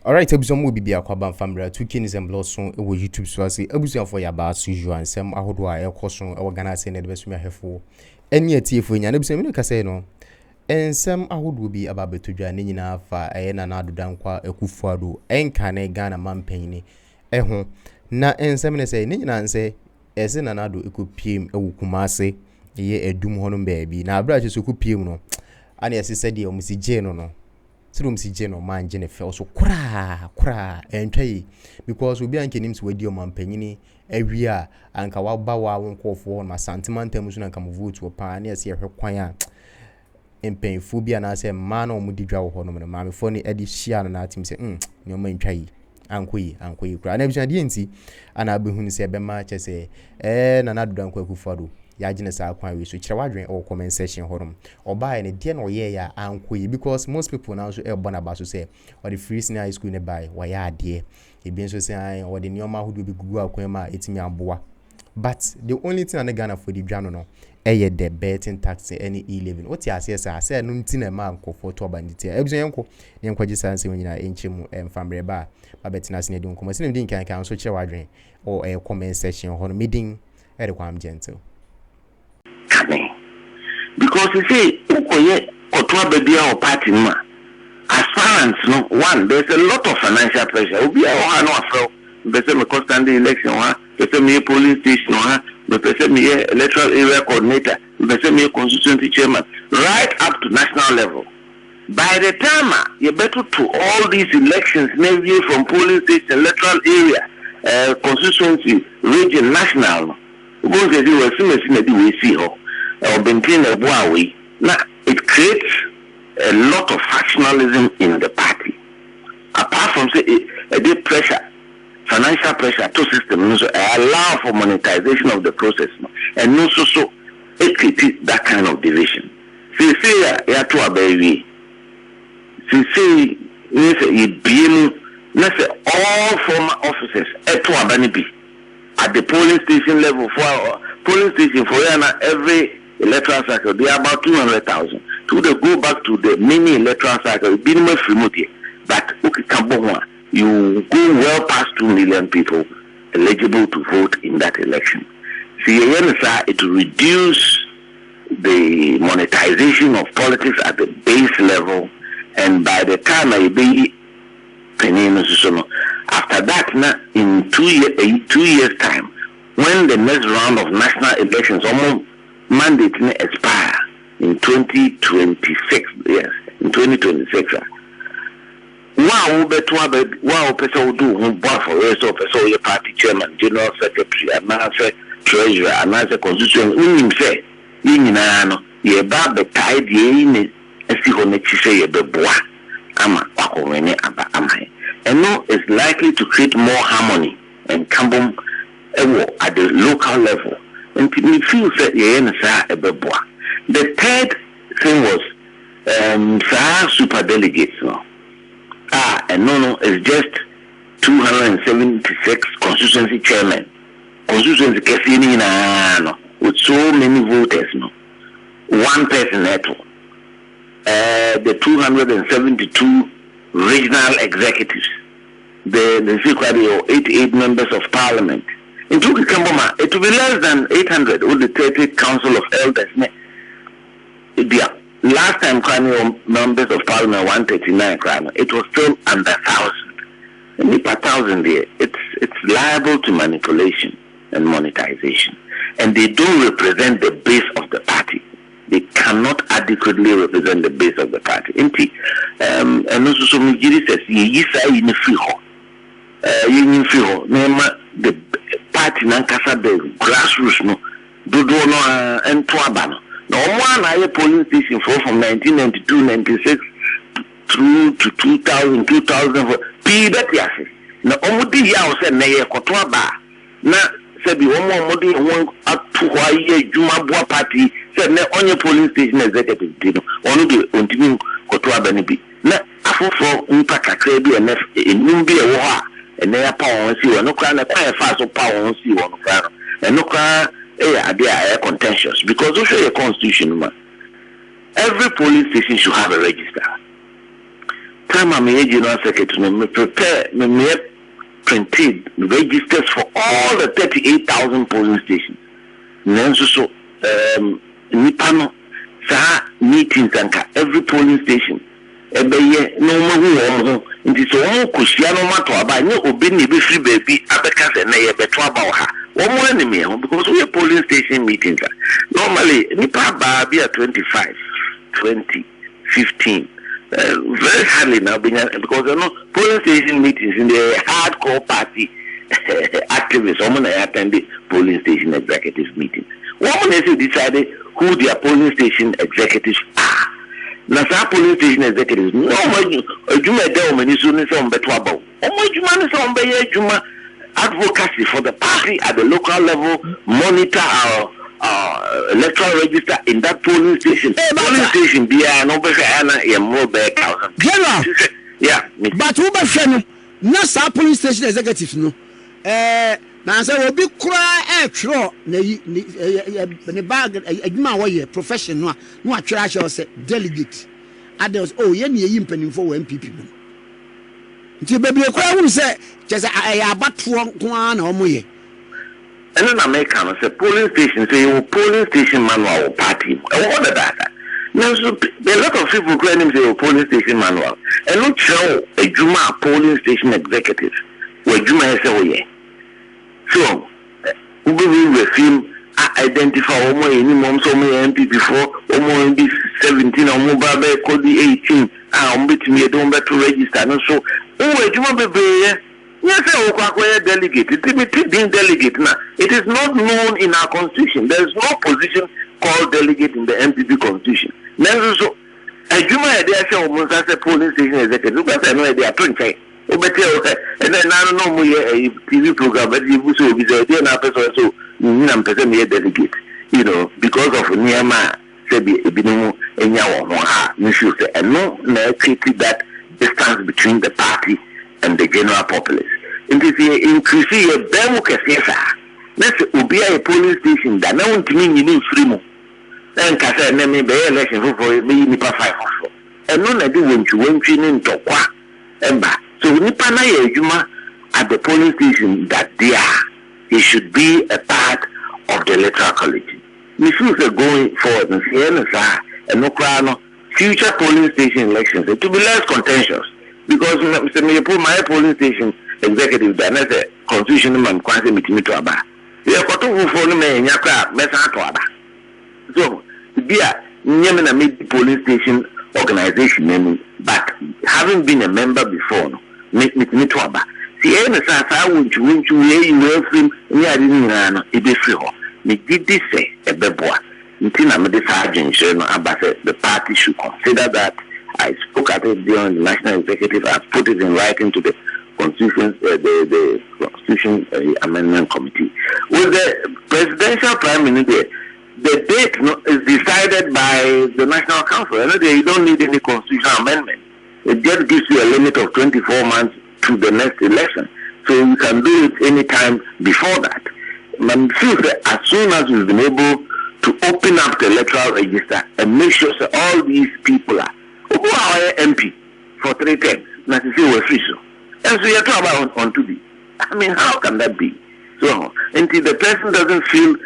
Alright, ebusiam will be a kwaba family, 2 kings and blossom, YouTube so as ebusiam for your bass usual and some ahodo a ekoso organize and the best me hefo. Any atiefo nya ebusiam no kase no. And some ahodo be about to dwa ne nyina fa na na adodan kwa Akuffo Addo enka na Ghana mampanyini ho na ensem ne say ne nyina nse ese na na Addo ekopiem ewu Kumasi ye edum hono baabi na abra che so kopiem no ana ese sede o musije no Sirum si jeno man jene fe so kura entwai because obi anke nim se wadi o mampanyini awia anka waba wa wonkofo ma santimantem so nanka vote wo pa na ese hwe kwan a empenfu bia na se ma na omudi dwa wo ho no ma me fo ni edi hia na atim se ni o ma ntwai ankoyi kura na bia de enti ana abehunu se be ma che se na na dodan kwa Akuffo Addo ya jine sa kwan we so kire wadwen or comment section horom oba ne de na oye ya ankoyi because most people now so e born about so say or the free senior high school ne buy wa ya ade e bi so say or the nyoma hudu bi gugu akwan ma etimi aboa but the only thing na Ghana for the dwano no eye the betting tax any e11 what ya say no ntina ma nkofo to banditi e bi yenko gi sanse nyina enchemu famre ba betina se ne di nkomo se ne di kan so kire wadwen or e comment section horom meeting e de kwam gentle because you see ukoye kotwa baby or party ma as far as no one there's a lot of financial pressure obi a ho no afro be say me constant election ha be say me police station ha be say me electoral area coordinator be say me constituency chairman right up to national level. By the time you better to all these elections maybe from police station electoral area constituency region national go say we see how or maintain a way. Now it creates a lot of factionalism in the party. Apart from say a deep pressure, financial pressure to system, so allow for monetization of the process, and no so it creates that kind of division. See ya to a baby. See all former officers at at the polling station level for polling station for every electoral cycle, they are about 200,000. To they go back to the mini electoral cycle, but you go well past 2 million people eligible to vote in that election. See, it will reduce the monetization of politics at the base level, and by the time I be after that, in 2 years' time, when the next round of national elections almost mandate expire in 2026, yes, in 2026. Wow, person do for race officer, your party chairman, general secretary, announcer, treasurer, announcer constitution, say, ye bab the tide ye see when say ye beboa, ama, aba amai. And no is likely to create more harmony and cambum at the local level. And we feel that the third thing was super delegates. And no, it's just 276 constituency chairmen. Constituency casino with so many voters. One person at all. The 272 regional executives. The secretary 88 members of parliament. It will be less than 800 with the 30 council of elders. The last time members of parliament 139 it was still under 1,000. And per 1,000 there, it's liable to manipulation and monetization. And they don't represent the base of the party. They cannot adequately represent the base of the party. And also some says in the free the party nankasa the grassroots no do no and tuabano. No one I polling station from 1992, 96 through to 2000, 2004. P. Na omudi ya ose na ye kotwa ba na sebi omo omudi won atuwa ye juma bua party se na onye polling station executive dino onu de ontimi kotwa ba ni bi na afofo npa kakra bi enef enum bi e wo ha ene ya pa won si won kra na kwa fa so pa won si won kra no eno kra they are contentious because also a constitution man. Every police station should have a register. time I'm a general secretary, me prepare me printed registers for all the 38,000 polling stations. Nanso so nipa no sa meetings anka every polling station ebeye no mahu wo nti so won kosia no mato aba nye obi ne be free baby abeka se na ye beto aba ha wo mo ani me ho because we polling station meetings normally nipa ba be 25 20 15 very hardly now because you know polling station meetings in the hardcore party activists someone attend the polling station executive meetings. One they decided who their polling station executives are. Now some polling station executives no juma dey many so ni some beto about. Juma ni some be juma advocacy for the party at the local level, monitor our electoral register in that polling station. Polling station be no be say more be 1,000. Yeah, but who be say no na sa polling station executives no na say obi kura twro na ne bag adwuma wo ye professional no atwera sha say delegate others ye na yi mpanimfo wo MPP no nti bebre kura hu say chese abato nko na omo ye. And in America, say polling station, say you polling station manual party. What are that? Now, so a lot of people claim say you polling station manual. And not show a Juma polling station executive where Juma is away. So, we will film identify almost any mom so many MP before almost in 17 or mobile code 18. I'm between me don't better register. And so, Juma be yes, delegate. It being delegate now. It is not known in our constitution. There is no position called delegate in the MPP constitution. Now, so a Juma idea say almost as a polling station executive. Because I know they are trying. And then I don't know a TV program, but you so be there now person so I'm person me delegate. You know, because of Niyama say be no enyawo no should say and no create that distance between the party and the general populace. And if you increase your democracy, let's be a polling station that no one to me you need free mo. Then Casa and me be election for me nipa 5 or 4. And none I do when you went in to qua and back. So nipa na yejuma at the polling station that they are, it should be a part of the electoral college. We feel going forward and see and no future polling station elections to be less contentious. Because my polling station executive that is a constitutional man kwanse mitimi to aba. We are koto for no me nyakra mesa to aba. So bia nyame na mid polling station organization name but having been a member before no mitimi to aba. See any sa wunchu you will film ni adi ni na e be free ho. Me did this say e beboa. Ntina me this agent no aba say the party should consider that. I spoke at it during the National Executive. I put it in writing to the Constitution, the Constitution Amendment Committee. With the presidential prime minister, the date is decided by the National Council. You don't need any constitutional amendment. It just gives you a limit of 24 months to the next election. So you can do it any time before that. As soon as we've been able to open up the electoral register and make sure that all these people are who are MP for 3 terms, not to say we're free so. And so you're talking about on to be. I mean, how can that be? So, until the person doesn't feel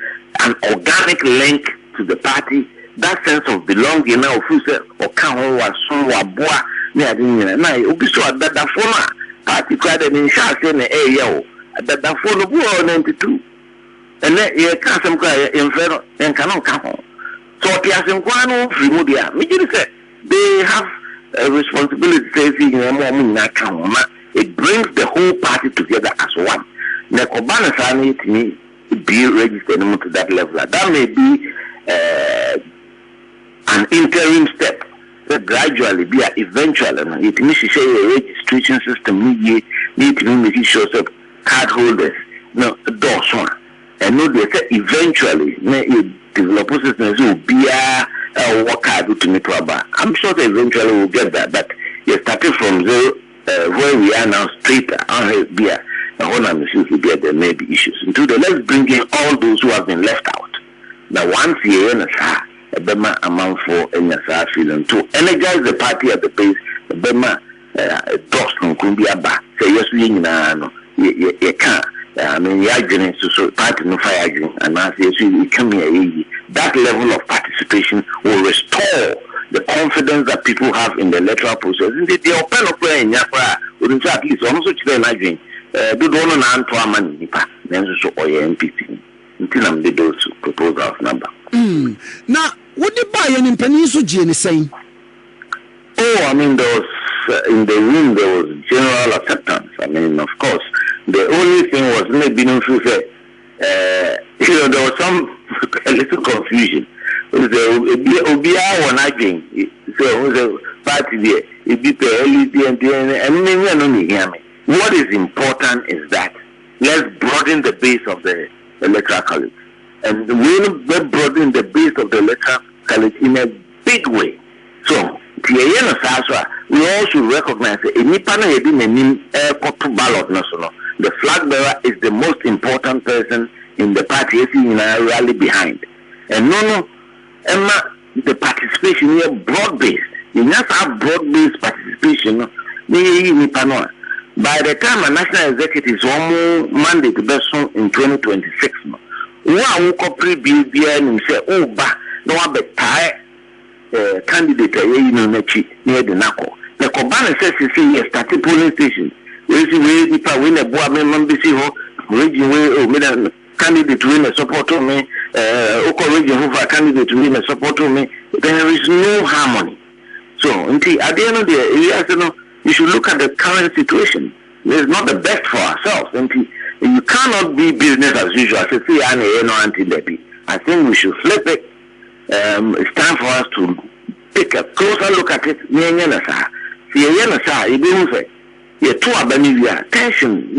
an organic link to the party, that sense of belonging now, who say, or can or so, or boa, near the now, you be so at that phone, party cried and in shall say, eh, yo, at that phone of 92. And then you can't some cry in Ferro and cannot come home. So, Tiasim free media, me say. They have a responsibility facing it brings the whole party together as one. Nekobana Sani to me be registered to that level. That may be an interim step. But gradually be eventually it needs to say a registration system need to make sure that card holders those one. And no they say eventually develop systems will be work hard to meet Waba. I'm sure that eventually we'll get that, but you're starting from zero, where we are now, straight on beer. There may be issues. Let's bring in all those who have been left out. Now, once you're in a Bema amount for NSR feeling to energize the party at the base, Bema doors no kumbia ba say yes we nyina no ye can I mean ya green so party no fire green and now say you come here that level of participation will restore the confidence that people have in the electoral process. They open up in Yafra, wouldn't at least almost today imagine do don't know to a man nipa then so or MPP until I'm the those proposals number. Now what the buy an peninsula Jane saying? Oh, I mean there was in the room there was general acceptance. I mean of course the only thing was maybe no there was some a little confusion. Obia one again. So the party there, it be and what is important is that let's broaden the base of the electoral college. And we broaden the base of the electoral college in a big way. So we all should recognize that the flag bearer is the most important person in the party rally behind. And Emma, the participation here broad-based. You just have broad-based participation. By the time a national executive is almost mandate to be in 2026, one corporate bill and say, oh, no one be tie candidate near the NACO. The Kobana says he yes, started polling station. We see where win a board member, region where candidate to win a support to me, region who for a candidate to win a support to me, there is no harmony. So until at the end of the day, you should look at the current situation. It's not the best for ourselves. Until you cannot be business as usual. I think we should flip it. It's time for us to take a closer look at it. Tension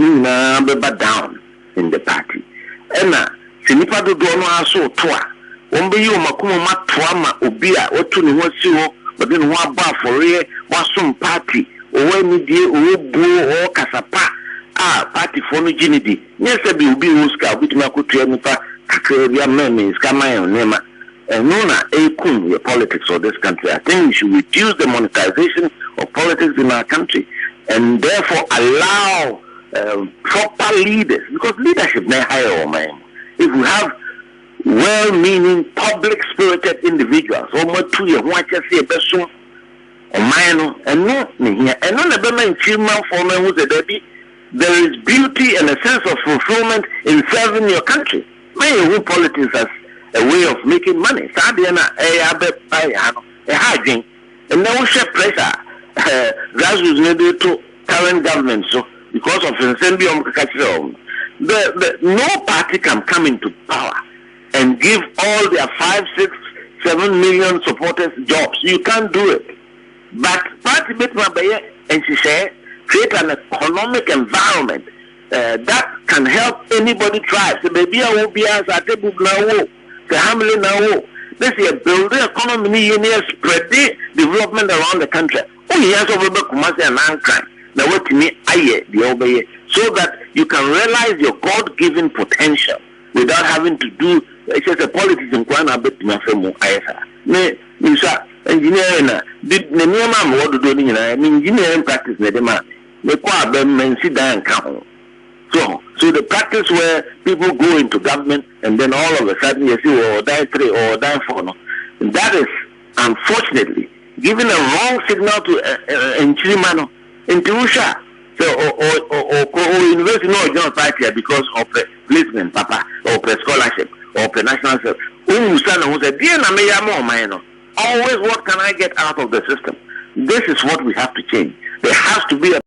down in the party. Ena sinipa do no aso toa won be yi o makoma matoa ma obi a otu ne ho si ho ode ne ho aba afore wasum party o wani die o bu o kasapa party for no ginidi nyese bi obi uska obi tuma kotua nipa kakra bia meme ska man nema no na ekun the politics of this country. I think we should reduce the monetization of politics in our country and therefore allow proper leaders, because leadership may hire man. If we have well-meaning, public-spirited individuals, almost 2 years, what you say, best or mine, and not here, and not the man for men who said there is beauty and a sense of fulfillment in serving your country. May who politics as a way of making money. Sadiana, a hygiene, and no share pressure. That was needed to current government. So because of no party can come into power and give all their 5, 6, 7 million supporters jobs. You can't do it. But party and she said create an economic environment that can help anybody thrive. So maybe I will be as a table now, the Hamley now. This is a building economy spread the development around the country. Oh, yes, over Kumasi and Ankara. Now, what to me, so that you can realize your God-given potential without having to do. It's just a politics in Kwana bit me engineering did what do engineering practice so the practice where people go into government and then all of a sudden you see or die 3 or die 4 that is unfortunately giving a wrong signal to Nchirimano into Usha. So or university no join party because of the placement papa or per scholarship or per national service. Who said always what can I get out of the system? This is what we have to change. There has to be a